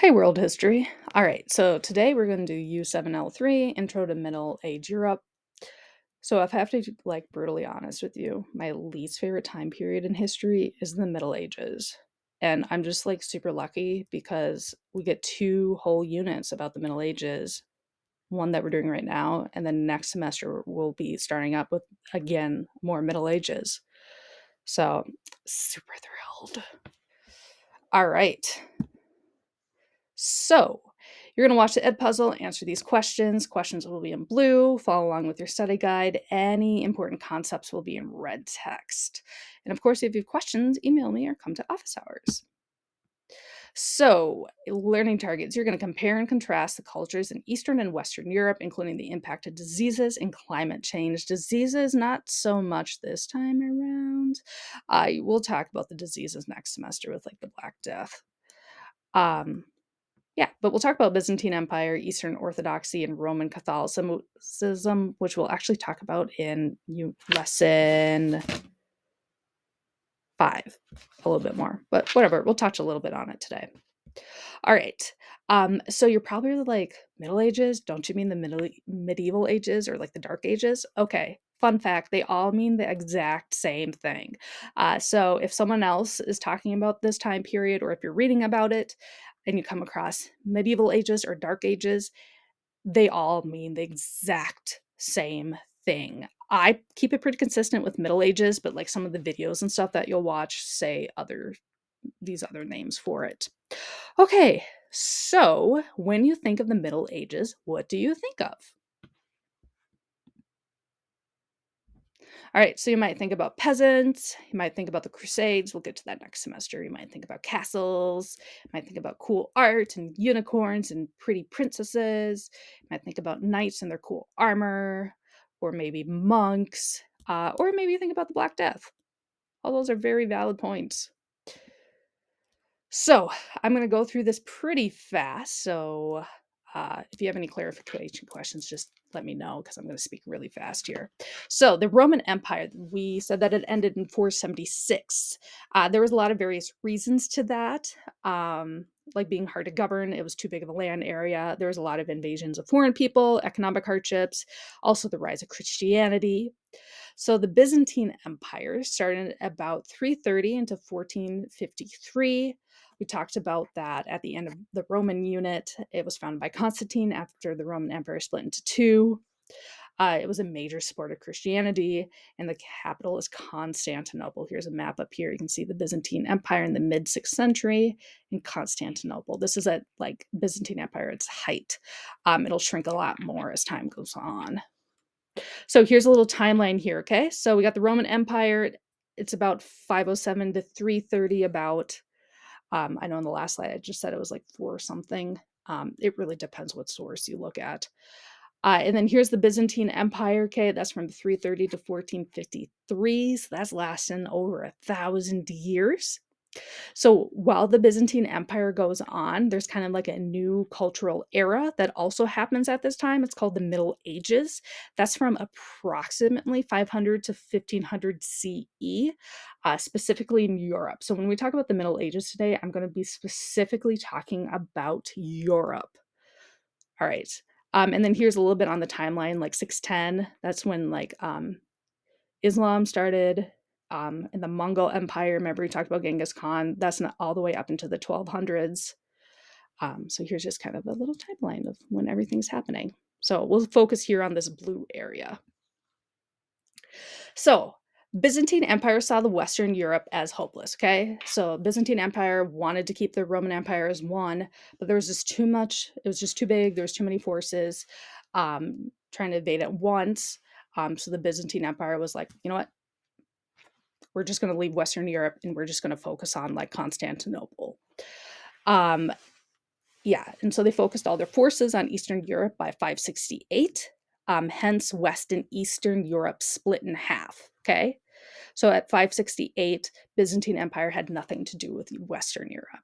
Hey, world history. All right, so today we're going to do U7-L3, Intro to Middle Age Europe. So if I have to be brutally honest with you, my least favorite time period in history is the Middle Ages. And I'm just super lucky because we get two whole units about the Middle Ages, one that we're doing right now, and then next semester we'll be starting up with again more Middle Ages. So super thrilled. All right. So, you're going to watch the Ed puzzle, answer these questions. Questions will be in blue. Follow along with your study guide. Any important concepts will be in red text. And of course, if you have questions, email me or come to office hours. So, learning targets. You're going to compare and contrast the cultures in Eastern and Western Europe, including the impact of diseases and climate change. Diseases, not so much this time around. We'll talk about the diseases next semester with the Black Death. Yeah, but we'll talk about Byzantine Empire, Eastern Orthodoxy, and Roman Catholicism, which we'll actually talk about in lesson 5 a little bit more. But whatever, we'll touch a little bit on it today. All right. So you're probably like, Middle Ages? Don't you mean the medieval ages or the Dark Ages? Okay. Fun fact, they all mean the exact same thing. So if someone else is talking about this time period, or if you're reading about it and you come across medieval ages or dark ages, they all mean the exact same thing. I keep it pretty consistent with Middle Ages, but some of the videos and stuff that you'll watch say these other names for it. Okay, so when you think of the Middle Ages, what do you think of? All right, so you might think about peasants, you might think about the Crusades, we'll get to that next semester. You might think about castles, you might think about cool art and unicorns and pretty princesses, you might think about knights and their cool armor, or maybe monks, or maybe you think about the Black Death. All those are very valid points. So I'm going to go through this pretty fast. So if you have any clarification questions, just let me know because I'm going to speak really fast here. So the Roman Empire, we said that it ended in 476. There was a lot of various reasons to that, like being hard to govern. It was too big of a land area. There was a lot of invasions of foreign people, economic hardships, also the rise of Christianity. So the Byzantine Empire started about 330 into 1453. We talked about that at the end of the Roman unit. It was founded by Constantine after the Roman Empire split into two. It was a major support of Christianity, and the capital is Constantinople. Here's a map up here. You can see the Byzantine Empire in the mid 6th century in Constantinople. This is at Byzantine Empire, its height. It'll shrink a lot more as time goes on. So here's a little timeline here, okay? So we got the Roman Empire. It's about 507 to 330 about. I know in the last slide I just said it was 4 something. It really depends what source you look at. And then here's the Byzantine Empire, okay? That's from 330 to 1453. So that's lasting over 1,000 years. So while the Byzantine Empire goes on, there's kind of a new cultural era that also happens at this time. It's called the Middle Ages. That's from approximately 500 to 1500 CE, specifically in Europe. So when we talk about the Middle Ages today, I'm going to be specifically talking about Europe. All right. And then here's a little bit on the timeline, 610. That's when Islam started, in the Mongol Empire. Remember, we talked about Genghis Khan. That's not all the way up into the 1200s. So here's just kind of a little timeline of when everything's happening. So we'll focus here on this blue area. So Byzantine Empire saw the Western Europe as hopeless, okay? So Byzantine Empire wanted to keep the Roman Empire as one, but there was just too much. It was just too big. There was too many forces trying to invade at once. So the Byzantine Empire was like, you know what? We're just going to leave Western Europe and we're just going to focus on Constantinople. Yeah, and so they focused all their forces on Eastern Europe by 568. Hence, West and Eastern Europe split in half. Okay, so at 568, Byzantine Empire had nothing to do with Western Europe.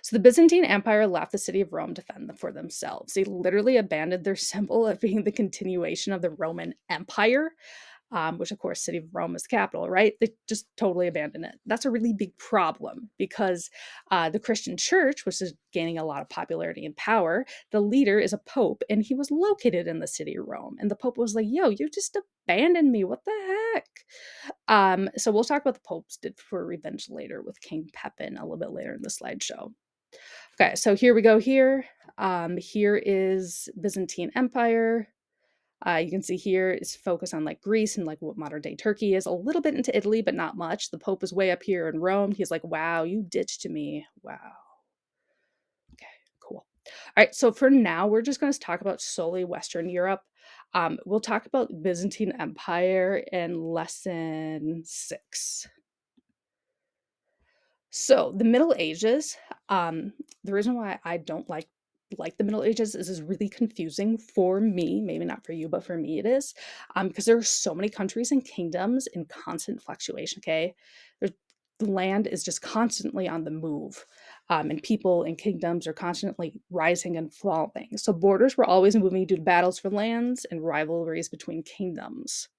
So the Byzantine Empire left the city of Rome to fend for themselves. They literally abandoned their symbol of being the continuation of the Roman Empire. which of course, city of Rome is the capital, right? They just totally abandoned it. That's a really big problem because the Christian church, which is gaining a lot of popularity and power, the leader is a pope, and he was located in the city of Rome. And the pope was like, "Yo, you just abandoned me. What the heck?" So we'll talk about the popes did for revenge later with King Pepin a little bit later in the slideshow. Okay, so here we go. Here is Byzantine Empire. You can see here is focus on like Greece and like what modern day Turkey is, a little bit into Italy, but not much. The Pope is way up here in Rome. He's like, wow, you ditched me. Wow. Okay, cool. All right, so for now, we're just going to talk about solely Western Europe. We'll talk about Byzantine Empire in lesson 6. So the Middle Ages, the reason why I don't like the Middle Ages is really confusing for me, maybe not for you, but for me it is, because there are so many countries and kingdoms in constant fluctuation. Okay, there's the land is just constantly on the move, and people and kingdoms are constantly rising and falling. So borders were always moving due to battles for lands and rivalries between kingdoms.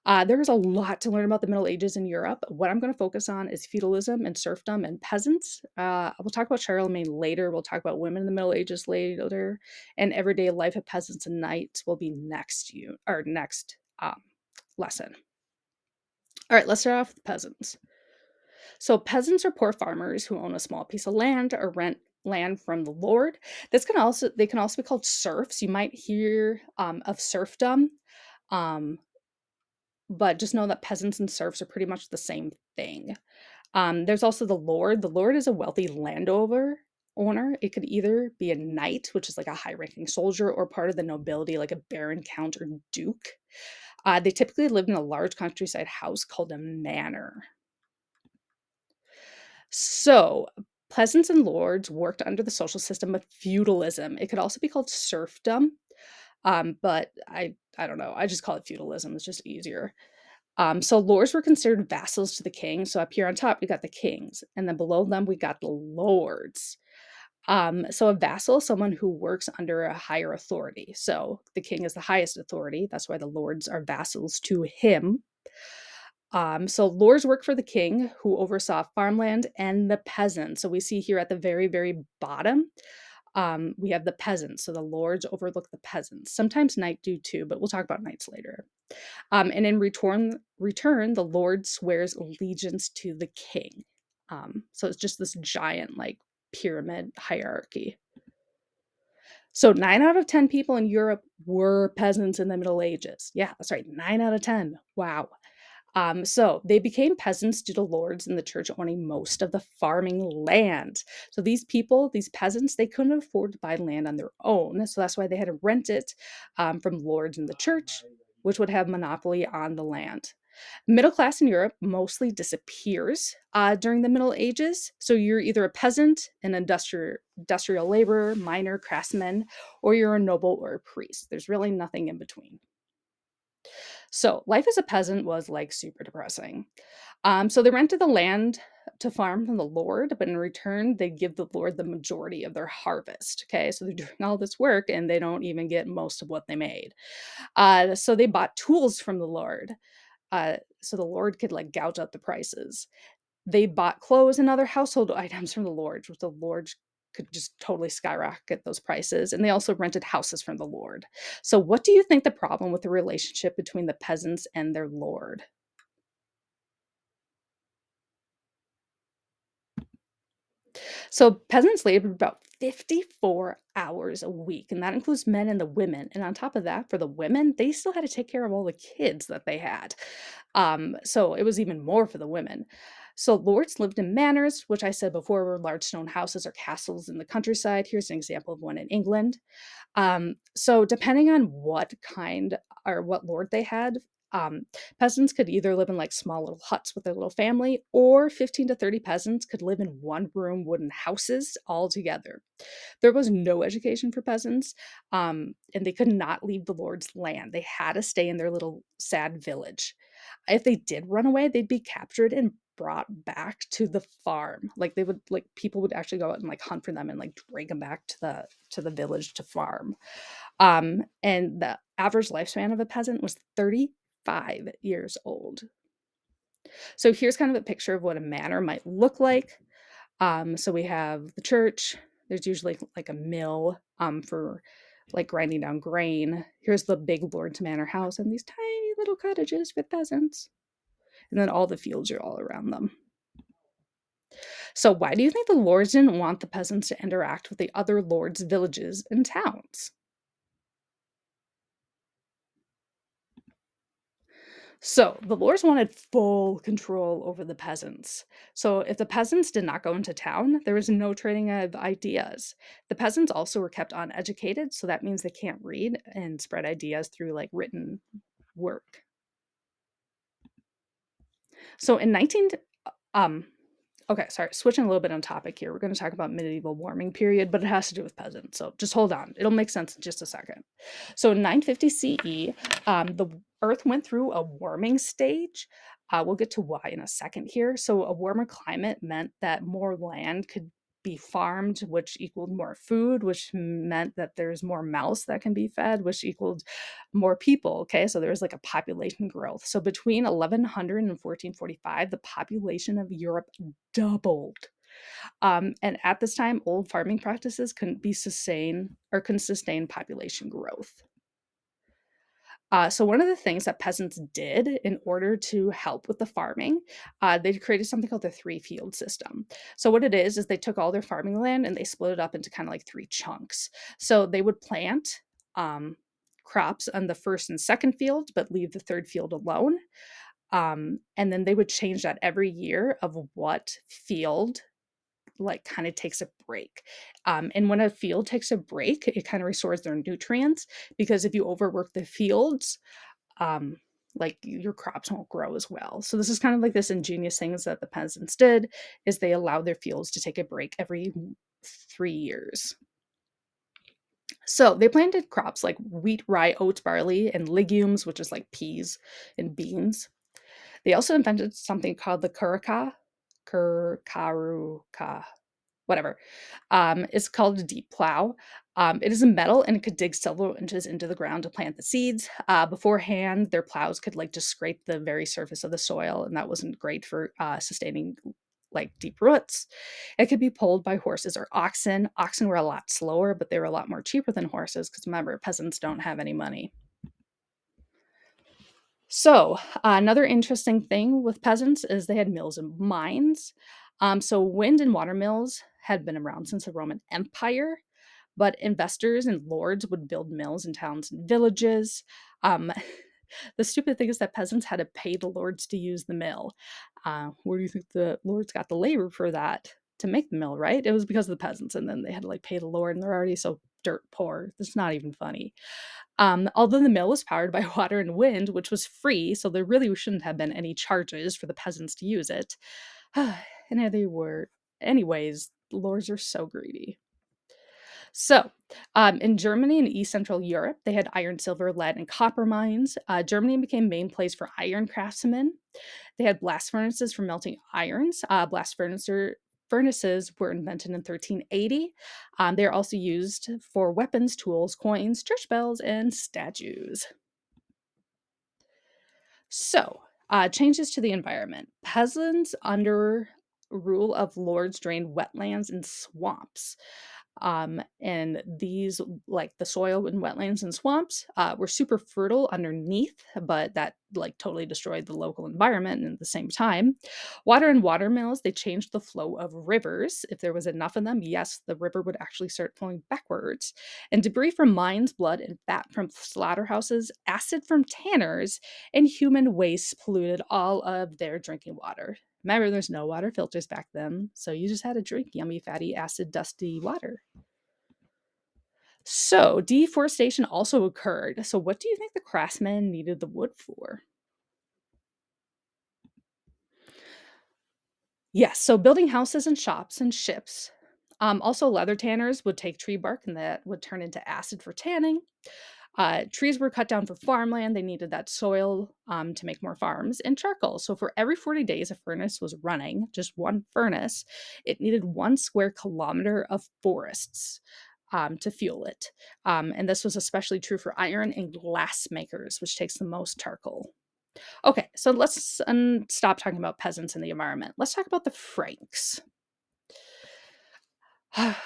There is a lot to learn about the Middle Ages in Europe. What I'm going to focus on is feudalism and serfdom and peasants. We'll talk about Charlemagne later. We'll talk about women in the Middle Ages later, and everyday life of peasants and knights will be next lesson. All right, let's start off with peasants. So peasants are poor farmers who own a small piece of land or rent land from the lord. They can also be called serfs. You might hear of serfdom. Um, but just know that peasants and serfs are pretty much the same thing. There's also the lord. The lord is a wealthy landowner owner. It could either be a knight, which is like a high-ranking soldier, or part of the nobility, like a baron, count, or duke. They typically lived in a large countryside house called a manor. So, peasants and lords worked under the social system of feudalism. It could also be called serfdom, but I don't know. I just call it feudalism. It's just easier. So lords were considered vassals to the king. So up here on top, we got the kings, and then below them, we got the lords. So a vassal is someone who works under a higher authority. So the king is the highest authority. That's why the lords are vassals to him. So lords work for the king, who oversaw farmland and the peasants. So we see here at the very, very bottom, we have the peasants. So the lords overlook the peasants. Sometimes knights do too, but we'll talk about knights later. And in return, the Lord swears allegiance to the king. So it's just this giant like pyramid hierarchy. So 9 out of 10 people in Europe were peasants in the Middle Ages. Yeah, that's right, 9 out of 10. Wow. So they became peasants due to lords in the church owning most of the farming land. So these people, these peasants, they couldn't afford to buy land on their own. So that's why they had to rent it from lords in the church, which would have monopoly on the land. Middle class in Europe mostly disappears during the Middle Ages. So you're either a peasant, an industrial laborer, miner, craftsman, or you're a noble or a priest. There's really nothing in between. So life as a peasant was like super depressing. So they rented the land to farm from the Lord, but in return, they give the Lord the majority of their harvest. Okay, so they're doing all this work and they don't even get most of what they made. So they bought tools from the Lord, so the Lord could like gouge out the prices. They bought clothes and other household items from the Lord, which the Lord could just totally skyrocket those prices. And they also rented houses from the Lord. So, what do you think the problem with the relationship between the peasants and their Lord? So peasants labored about 54 hours a week, and that includes men and the women. And on top of that, for the women, they still had to take care of all the kids that they had. So it was even more for the women. So lords lived in manors, which I said before were large stone houses or castles in the countryside. Here's an example of one in England. So depending on what kind or what lord they had, peasants could either live in like small little huts with their little family, or 15 to 30 peasants could live in one room wooden houses all together. There was no education for peasants, and they could not leave the lord's land. They had to stay in their little sad village. If they did run away, they'd be captured and brought back to the farm. Like they would like people would actually go out and like hunt for them and like drag them back to the village to farm. And the average lifespan of a peasant was 30 5 years old. So here's kind of a picture of what a manor might look like. So we have the church. There's usually like a mill for like grinding down grain. Here's the big lord's manor house and these tiny little cottages with peasants. And then all the fields are all around them. So why do you think the lords didn't want the peasants to interact with the other lords' villages and towns? So the lords wanted full control over the peasants. So if the peasants did not go into town, there was no trading of ideas. The peasants also were kept uneducated, so that means they can't read and spread ideas through like written work. So in 19 um okay, sorry, switching a little bit on topic here. We're going to talk about medieval warming period, but it has to do with peasants. So just hold on. It'll make sense in just a second. So in 950 CE, the Earth went through a warming stage. We'll get to why in a second here. So a warmer climate meant that more land could be farmed, which equaled more food, which meant that there's more mouths that can be fed, which equaled more people. Okay, so there's like a population growth. So between 1100 and 1445, the population of Europe doubled. And at this time, old farming practices couldn't sustain population growth. So one of the things that peasants did in order to help with the farming, they created something called the three field system. So what it is they took all their farming land and they split it up into kind of like three chunks. So they would plant crops on the first and second field, but leave the third field alone. And then they would change that every year of what field like kind of takes a break. And when a field takes a break, it kind of restores their nutrients because if you overwork the fields, um, like your crops won't grow as well. So this is kind of like this ingenious things that the peasants did is they allowed their fields to take a break every 3 years. So they planted crops like wheat, rye, oats, barley, and legumes, which is like peas and beans. They also invented something called the karuka, whatever. It's called a deep plow. It is a metal and it could dig several inches into the ground to plant the seeds. Beforehand, their plows could like just scrape the very surface of the soil, and that wasn't great for sustaining like deep roots. It could be pulled by horses or oxen. Oxen were a lot slower, but they were a lot more cheaper than horses because remember, peasants don't have any money. So, another interesting thing with peasants is they had mills and mines. So, wind and water mills had been around since the Roman Empire, but investors and lords would build mills in towns and villages. Um, the stupid thing is that peasants had to pay the lords to use the mill. Where do you think the lords got the labor for that to make the mill, right? It was because of the peasants, and then they had to like pay the lord, and they're already so dirt poor. It's not even funny. Although the mill was powered by water and wind, which was free, so there really shouldn't have been any charges for the peasants to use it. And there they were. Anyways, the lords are so greedy. So, in Germany and East Central Europe, they had iron, silver, lead, and copper mines. Germany became main place for iron craftsmen. They had blast furnaces for melting irons. Furnaces were invented in 1380. They are also used for weapons, tools, coins, church bells, and statues. So, changes to the environment. Peasants under rule of lords drained wetlands and swamps. And these, like the soil in wetlands and swamps, were super fertile underneath, but that like totally destroyed the local environment. And at the same time, water and water mills, they changed the flow of rivers. If there was enough of them, yes, the river would actually start flowing backwards. And debris from mines, blood, and fat from slaughterhouses, acid from tanners, and human waste polluted all of their drinking water. Remember, there's no water filters back then, so you just had to drink yummy, fatty, acid, dusty water. So, deforestation also occurred. So, what do you think the craftsmen needed the wood for? Yes, so building houses and shops and ships. Also, leather tanners would take tree bark and that would turn into acid for tanning. Trees were cut down for farmland. They needed that soil to make more farms and charcoal. So, for every 40 days a furnace was running, just one furnace, it needed 1 square kilometer of forests to fuel it. And this was especially true for iron and glass makers, which takes the most charcoal. Okay, so let's stop talking about peasants and the environment. Let's talk about the Franks.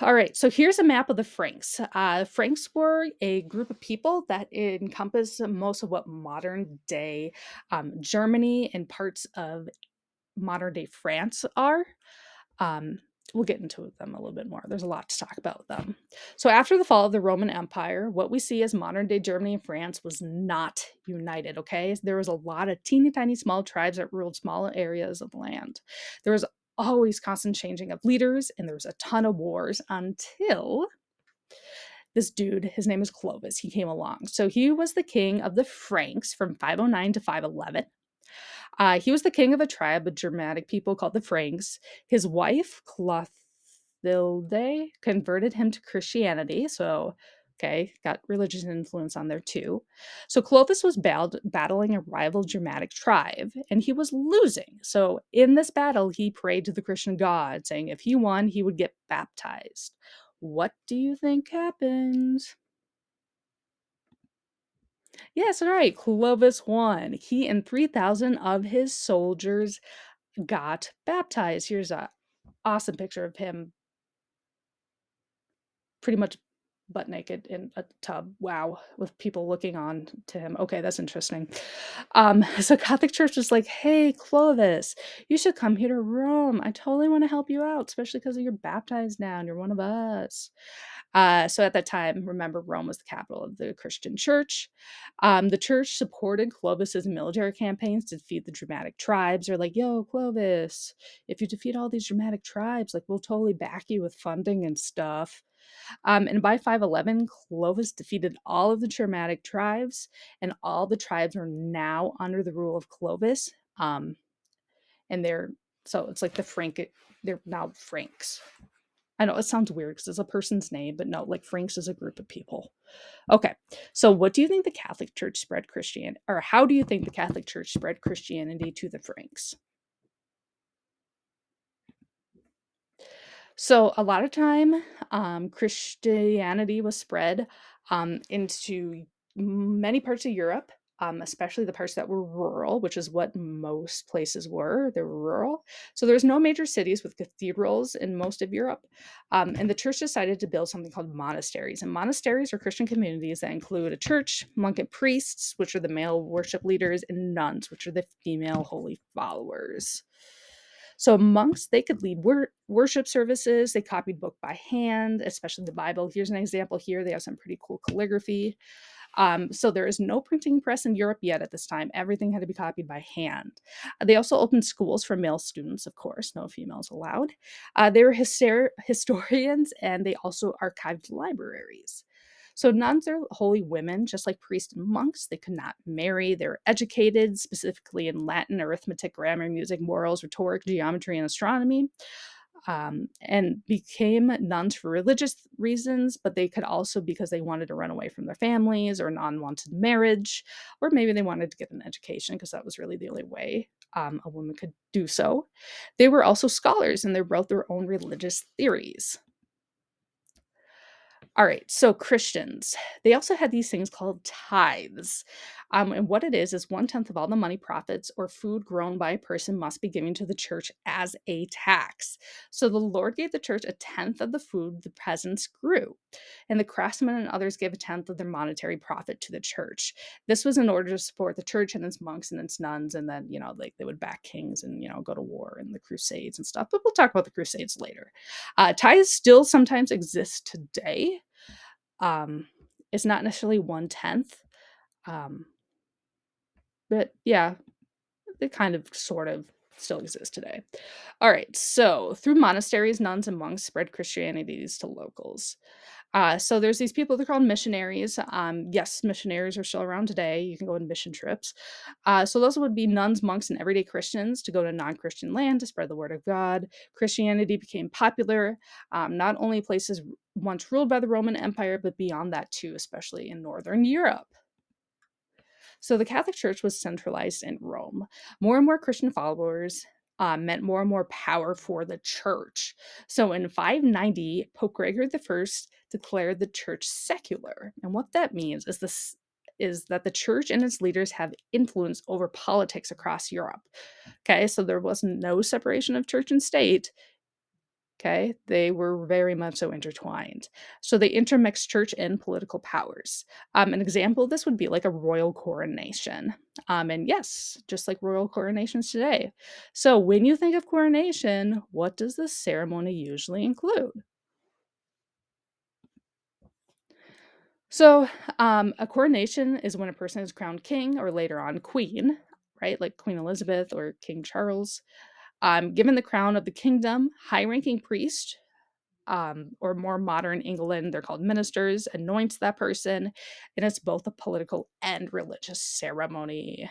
All right, so here's a map of the Franks. Franks were a group of people that encompass most of what modern day Germany and parts of modern day France are. Um, we'll get into them a little bit more. There's a lot to talk about them. So, after the fall of the Roman Empire, what we see as modern day Germany and France was not united, okay? There was a lot of teeny tiny small tribes that ruled small areas of land. There was always constant changing of leaders, and there was a ton of wars until this dude, his name is Clovis, he came along. So, he was the king of the Franks from 509 to 511. He was the king of a tribe of Germanic people called the Franks. His wife, Clothilde, converted him to Christianity. So, okay, got religious influence on there too. So, Clovis was battling a rival Germanic tribe, and he was losing. So, in this battle, he prayed to the Christian God, saying if he won, he would get baptized. What do you think happened? Yes, right. Clovis won. He and 3,000 of his soldiers got baptized. Here's a awesome picture of him pretty much butt naked in a tub. Wow, with people looking on to him. Okay, that's interesting. So Catholic Church was like, "Hey, Clovis, you should come here to Rome. I totally want to help you out, especially because you're baptized now and you're one of us." So at that time, remember, Rome was the capital of the Christian Church. The church supported Clovis's military campaigns to defeat the Germanic tribes. They're like, "Yo, Clovis, if you defeat all these Germanic tribes, like we'll totally back you with funding and stuff." And by 511, Clovis defeated all of the Germanic tribes, and all the tribes are now under the rule of Clovis. And they're so it's like they're now Franks. I know it sounds weird because it's a person's name, but no, like Franks is a group of people. Okay, so what do you think the Catholic Church spread Christianity, or how do you think the Catholic Church spread Christianity to the Franks? So a lot of time, Christianity was spread into many parts of Europe, especially the parts that were rural, which is what most places were. They were rural. So there's no major cities with cathedrals in most of Europe. And the church decided to build something called monasteries. And monasteries are Christian communities that include a church, monk and priests, which are the male worship leaders, and nuns, which are the female holy followers. So monks, they could lead worship services. They copied book by hand, especially the Bible. Here's an example here. They have some pretty cool calligraphy. So there is no printing press in Europe yet at this time. Everything had to be copied by hand. They also opened schools for male students, of course, no females allowed. They were historians, and they also archived libraries. So nuns are holy women, just like priests and monks. They could not marry. They were educated specifically in Latin, arithmetic, grammar, music, morals, rhetoric, geometry, and astronomy, and became nuns for religious reasons, but they could also because they wanted to run away from their families or non-wanted marriage, or maybe they wanted to get an education because that was really the only way a woman could do so. They were also scholars and they wrote their own religious theories. All right, so Christians, they also had these things called tithes. And what it is 1/10 of all the money profits or food grown by a person must be given to the church as a tax. So the Lord gave the church 1/10 of the food the peasants grew, and the craftsmen and others gave 1/10 of their monetary profit to the church. This was in order to support the church and its monks and its nuns, and then, like they would back kings and, go to war and the Crusades and stuff. But we'll talk about the Crusades later. Tithes still sometimes exist today. Um, it's not necessarily 1/10, um, but yeah, they kind of sort of still exist today. All right, so through monasteries, nuns and monks spread Christianities to locals. So there's these people, they're called missionaries. Yes, missionaries are still around today. You can go on mission trips. So those would be nuns, monks, and everyday Christians to go to non-Christian land to spread the word of God. Christianity became popular, not only places once ruled by the Roman Empire, but beyond that too, especially in Northern Europe. So the Catholic Church was centralized in Rome. More and more Christian followers meant more and more power for the church. So in 590, Pope Gregory I declared the church secular. And what that means is this. is that the church and its leaders have influence over politics across Europe. Okay, so there was no separation of church and state. Okay, they were very much so intertwined. So they intermixed church and political powers. An example of this would be like a royal coronation. And yes, just like royal coronations today. So when you think of coronation, what does the ceremony usually include? So, a coronation is when a person is crowned king or later on queen, right? Like Queen Elizabeth or King Charles. Given the crown of the kingdom, high ranking priest, or more modern England, they're called ministers, anoints that person. And it's both a political and religious ceremony.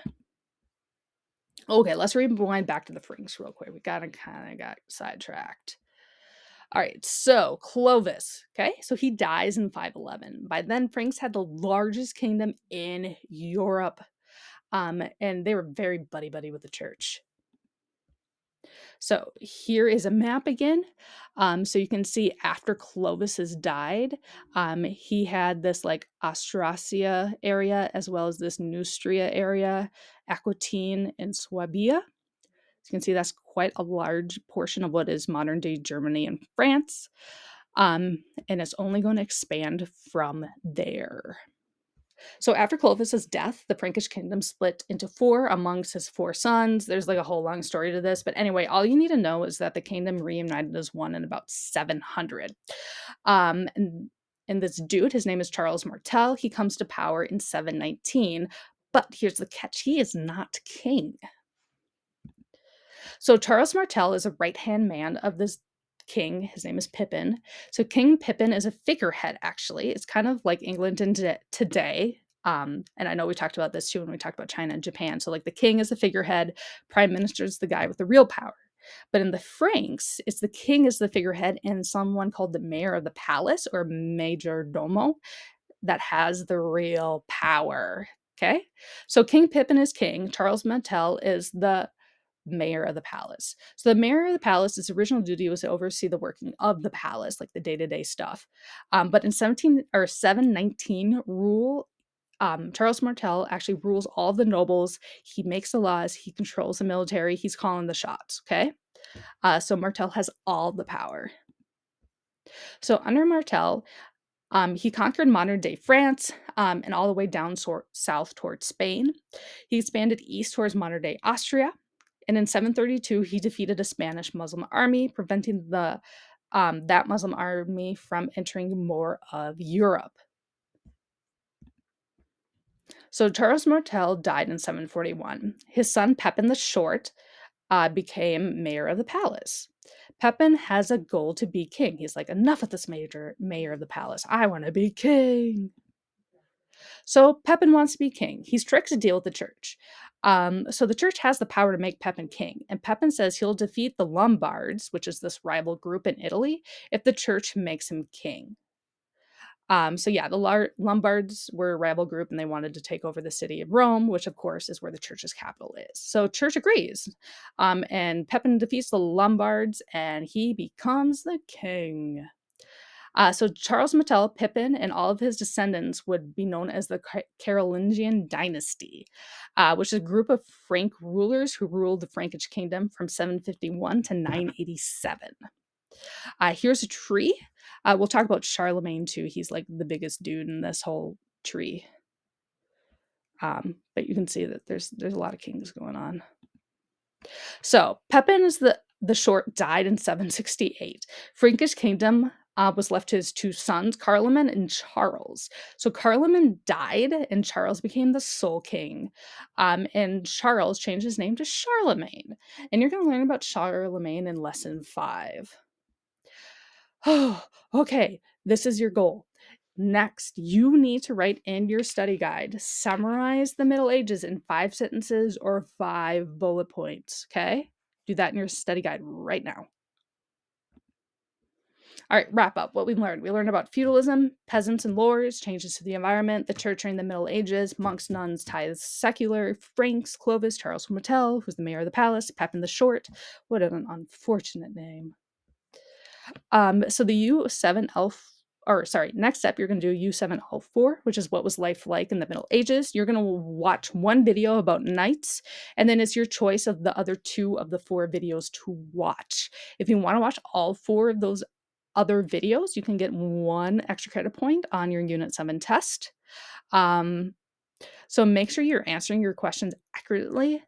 Okay, let's rewind back to the Franks real quick. We kind of got sidetracked. All right, so Clovis, okay, so he dies in 511. By then, Franks had the largest kingdom in Europe, and they were very buddy buddy with the church. So here is a map again. So you can see after Clovis has died, he had this like Austrasia area as well as this Neustria area, Aquitaine and Swabia. You can see that's quite a large portion of what is modern day Germany and France. And it's only going to expand from there. So after Clovis's death, the Frankish kingdom split into four amongst his four sons. There's like a whole long story to this, but anyway, all you need to know is that the kingdom reunited as one in about 700. And this dude, his name is Charles Martel. He comes to power in 719, but here's the catch: he is not king. So Charles Martel is a right-hand man of this king. His name is Pippin. So King Pippin is a figurehead, actually. It's kind of like England in today. And I know we talked about this too when we talked about China and Japan. So like the king is the figurehead, prime minister is the guy with the real power. But in the Franks, it's the king is the figurehead and someone called the mayor of the palace or major domo that has the real power. Okay. So King Pippin is king. Charles Martel is the mayor of the palace. So the mayor of the palace, his original duty was to oversee the working of the palace, like the day-to-day stuff. But in 719 rule, Charles Martel actually rules all the nobles. He makes the laws. He controls the military. He's calling the shots. Okay, so Martel has all the power. So under Martel, he conquered modern day France and all the way down south towards Spain. He expanded east towards modern day Austria. And in 732, he defeated a Spanish Muslim army, preventing that Muslim army from entering more of Europe. So Charles Martel died in 741. His son Pepin the Short became mayor of the palace. Pepin has a goal to be king. He's like, enough of this mayor of the palace. I want to be king. So Pepin wants to be king. He strikes a deal with the church. So the church has the power to make Pepin king. And Pepin says he'll defeat the Lombards, which is this rival group in Italy, if the church makes him king. So yeah, the Lombards were a rival group and they wanted to take over the city of Rome, which of course is where the church's capital is. So church agrees. And Pepin defeats the Lombards and he becomes the king. So Charles Martel, Pippin, and all of his descendants would be known as the Carolingian dynasty, which is a group of Frank rulers who ruled the Frankish kingdom from 751 to 987. Here's a tree. We'll talk about Charlemagne too. He's like the biggest dude in this whole tree. But you can see that there's a lot of kings going on. So Pepin is the Short died in 768. Frankish kingdom was left to his two sons, Carloman and Charles. So Carloman died, and Charles became the sole king. And Charles changed his name to Charlemagne. And you're going to learn about Charlemagne in lesson 5. Oh, okay, this is your goal. Next, you need to write in your study guide, summarize the Middle Ages in 5 sentences or 5 bullet points, okay? Do that in your study guide right now. All right, wrap up what we learned. We learned about feudalism, peasants and lords, changes to the environment, the church during the Middle Ages, monks, nuns, tithes, secular, Franks, Clovis, Charles Martel, who's the mayor of the palace, Pepin the Short. What an unfortunate name. So the next step, you're going to do U7-L3, which is what was life like in the Middle Ages. You're going to watch one video about knights, and then it's your choice of the other 2 of the 4 videos to watch. If you want to watch all 4 of those other videos, you can get 1 extra credit point on your Unit 7 test. So make sure you're answering your questions accurately.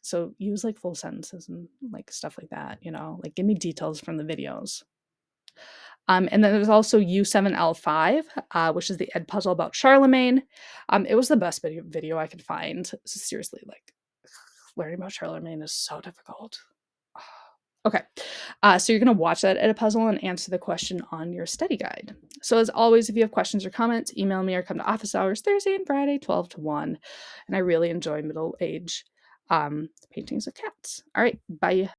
So use like full sentences and like stuff like that, like give me details from the videos. And then there's also U7-L5, which is the Ed puzzle about Charlemagne. It was the best video I could find. Seriously, like learning about Charlemagne is so difficult. Okay, so you're going to watch that Ed puzzle and answer the question on your study guide. So as always, if you have questions or comments, email me or come to office hours Thursday and Friday, 12 to 1. And I really enjoy middle age paintings of cats. All right, bye.